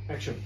Action.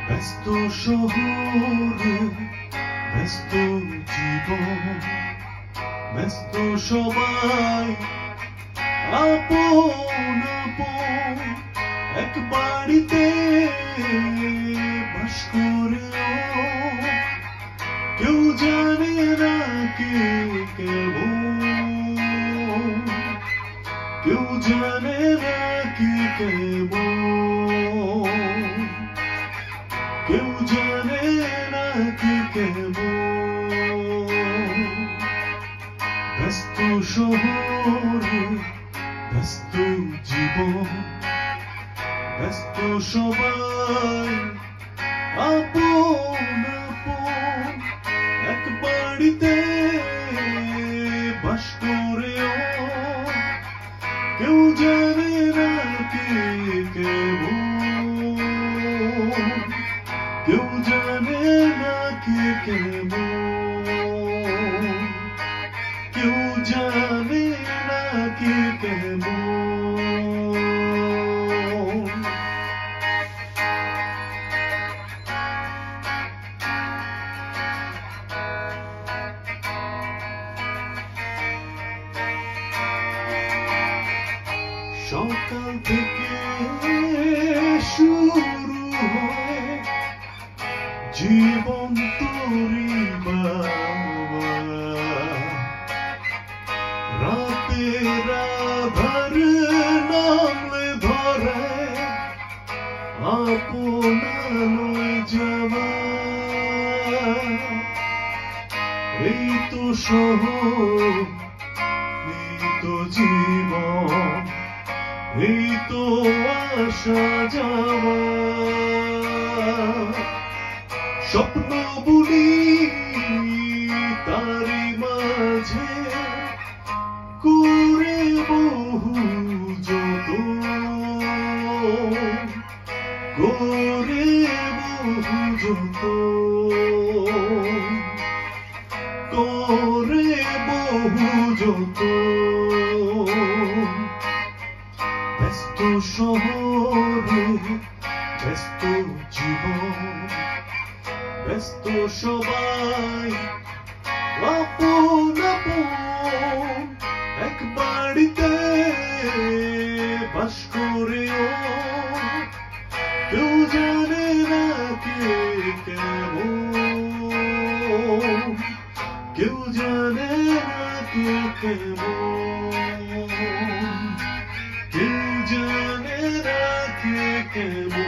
ব্যস্ত শহরে ব্যস্ত জীবন, ব্যস্ত সবাই আপন আপন, এক বাড়িতে বাস করেও কেউ জানে না কে কেমন, কেউ জানে না কে কেমন, কেউ জানে না কে কেমন। ব্যস্ত শহরে ব্যস্ত জীবন, ব্যস্ত সবাই আপন আপন, এক বাড়িতে বাস করেও কেউ জানে না কে কেমন, কেউ জানে না কে কেমন, কেউ জানে না কে কেমন। সকাল থেকে শুরু হয় জীবন তোরি বাবা, রাতের আধার নামলে ধরে আপনার যাওয়া। এই তো শহর, এই তো জীবন, এই তো আসা যাওয়া। স্বপ্ন বুনি তারি মাঝে করে বহু যত, করে বহু যত, করে বহু যত। ব্যস্ত শহরে ব্যস্ত জীবন, ব্যস্ত সবাই আপন আপন, এক বাড়িতে বাস করেও কেউ জানে না কে কেমন, কেউ জানে না কে কেমন, কেউ জানে না কে কেমন।